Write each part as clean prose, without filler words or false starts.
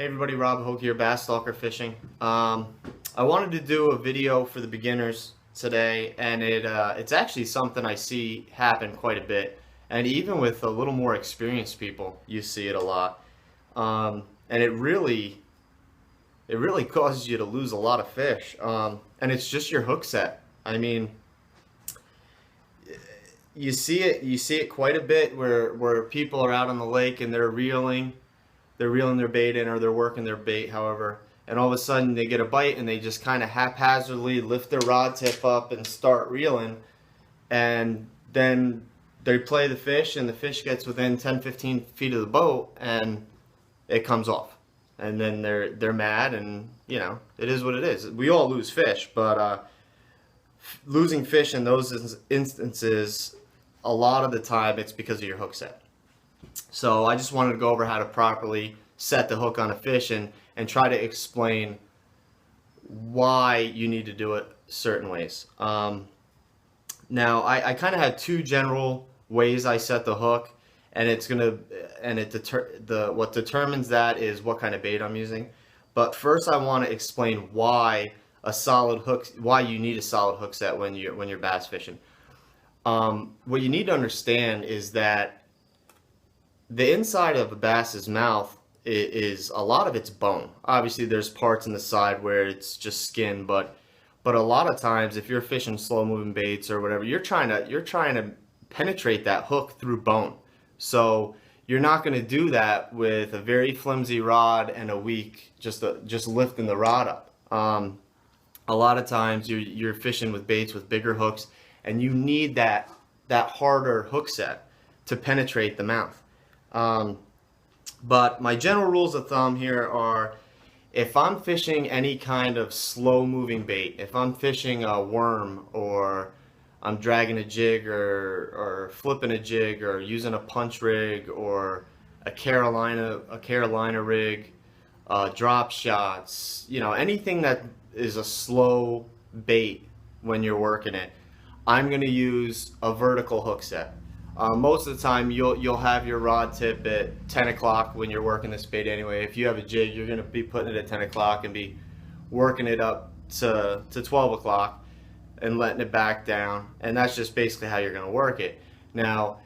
Hey everybody, Rob Hoke here, Bass Stalker Fishing. I wanted to do a video for the beginners today, and it's actually something I see happen quite a bit, and even with a little more experienced people, you see it a lot. And it really causes you to lose a lot of fish, and it's just your hook set. I mean, you see it quite a bit where people are out on the lake and they're reeling their bait in, or they're working their bait, however, and all of a sudden they get a bite and they just kind of haphazardly lift their rod tip up and start reeling, and then they play the fish and the fish gets within 10-15 feet of the boat and it comes off, and then they're mad, and it is what it is. We all lose fish, but losing fish in those instances, a lot of the time it's because of your hook set. So I just wanted to go over how to properly set the hook on a fish and try to explain why you need to do it certain ways. Now I kind of had two general ways I set the hook, and what determines that is what kind of bait I'm using. But first I want to explain why you need a solid hook set when you're bass fishing. What you need to understand is that the inside of a bass's mouth is a lot of its bone. Obviously, there's parts in the side where it's just skin, but a lot of times, if you're fishing slow-moving baits or whatever, you're trying to penetrate that hook through bone. So you're not going to do that with a very flimsy rod and a weak just lifting the rod up. A lot of times, you're fishing with baits with bigger hooks, and you need that harder hook set to penetrate the mouth. But my general rules of thumb here are, if I'm fishing any kind of slow moving bait, if I'm fishing a worm, or I'm dragging a jig, or flipping a jig, or using a punch rig, or a Carolina rig, drop shots, anything that is a slow bait when you're working it, I'm going to use a vertical hook set. Most of the time you'll have your rod tip at 10 o'clock when you're working this bait anyway. If you have a jig, you're going to be putting it at 10 o'clock and be working it up to 12 o'clock and letting it back down, and that's just basically how you're going to work it. Now,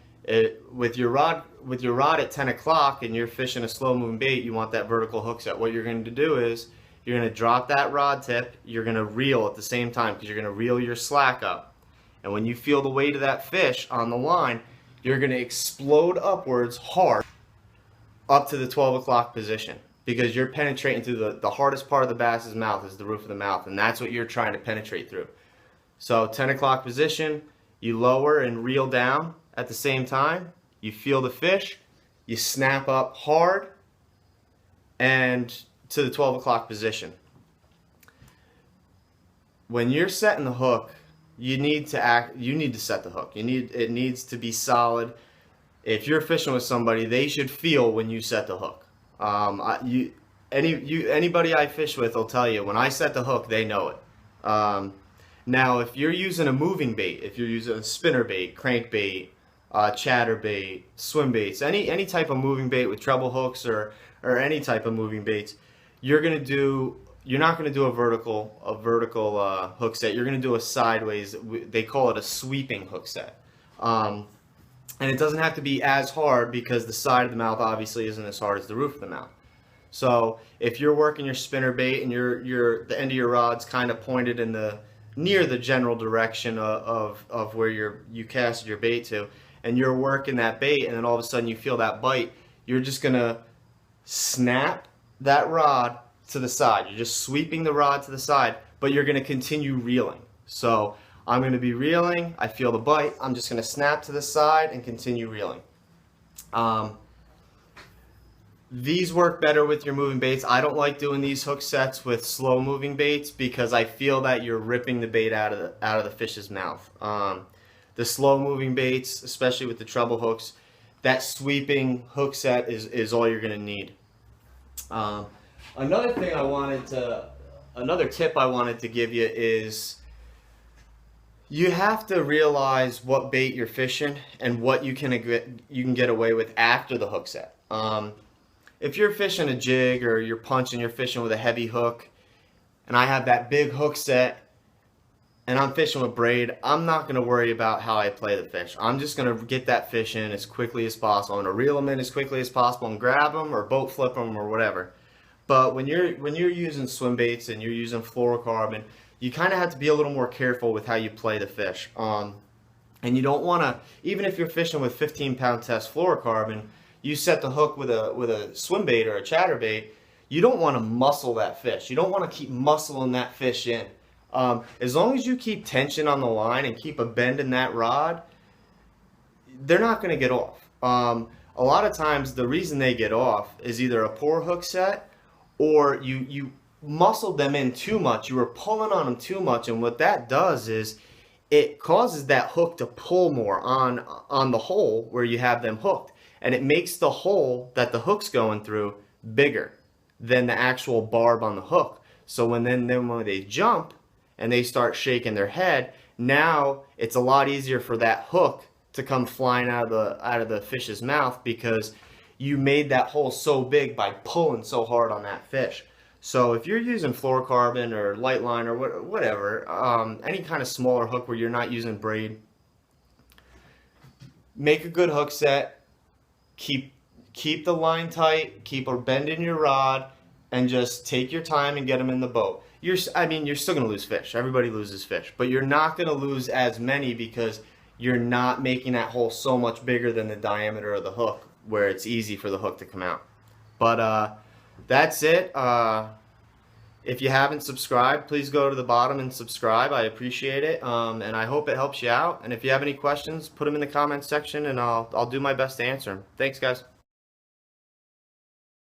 with your rod at 10 o'clock and you're fishing a slow moving bait, you want that vertical hook set. What you're going to do is you're going to drop that rod tip, you're going to reel at the same time, because you're going to reel your slack up, and when you feel the weight of that fish on the line, you're going to explode upwards hard up to the 12 o'clock position, because you're penetrating through the hardest part of the bass's mouth is the roof of the mouth, and that's what you're trying to penetrate through. So 10 o'clock position, you lower and reel down at the same time, you feel the fish, you snap up hard, and to the 12 o'clock position. When you're setting the hook, you need to set the hook. It needs to be solid. If you're fishing with somebody, they should feel when you set the hook. Anybody I fish with will tell you, when I set the hook, they know it. Now, if you're using a moving bait, if you're using a spinner bait, crankbait, chatter bait, swim baits, any type of moving bait with treble hooks or any type of moving baits, you're not going to do a vertical hook set. You're going to do a sideways. They call it a sweeping hook set, and it doesn't have to be as hard, because the side of the mouth obviously isn't as hard as the roof of the mouth. So if you're working your spinner bait and the end of your rod's kind of pointed near the general direction of where you cast your bait to, and you're working that bait, and then all of a sudden you feel that bite, you're just going to snap that rod to the side. You're just sweeping the rod to the side, but you're going to continue reeling. So I'm going to be reeling, I feel the bite, I'm just going to snap to the side and continue reeling. These work better with your moving baits. I don't like doing these hook sets with slow moving baits, because I feel that you're ripping the bait out of the fish's mouth. The slow moving baits, especially with the treble hooks, that sweeping hook set is all you're going to need. Another tip I wanted to give you is, you have to realize what bait you're fishing and what you can get away with after the hook set. if you're fishing a jig or you're punching, you're fishing with a heavy hook, and I have that big hook set, and I'm fishing with braid, I'm not going to worry about how I play the fish. I'm just going to get that fish in as quickly as possible. I'm going to reel them in as quickly as possible and grab them or boat flip them or whatever. But when you're using swim baits and you're using fluorocarbon, you kind of have to be a little more careful with how you play the fish. And you don't want to, even if you're fishing with 15-pound test fluorocarbon, you set the hook with a swim bait or a chatterbait, you don't want to muscle that fish. You don't want to keep muscling that fish in. As long as you keep tension on the line and keep a bend in that rod, they're not going to get off. A lot of times the reason they get off is either a poor hook set or you muscled them in too much. You were pulling on them too much, and what that does is it causes that hook to pull more on the hole where you have them hooked, and it makes the hole that the hook's going through bigger than the actual barb on the hook. So when they jump and they start shaking their head, now it's a lot easier for that hook to come flying out of the fish's mouth because you made that hole so big by pulling so hard on that fish. So if you're using fluorocarbon or light line or whatever, any kind of smaller hook where you're not using braid, make a good hook set, keep the line tight, keep a bend in your rod, and just take your time and get them in the boat. You're still going to lose fish. Everybody loses fish, but you're not going to lose as many because you're not making that hole so much bigger than the diameter of the hook where it's easy for the hook to come out. But that's it. If you haven't subscribed, please go to the bottom and subscribe. I appreciate it, and I hope it helps you out. And if you have any questions, put them in the comments section, and I'll do my best to answer them. Thanks, guys.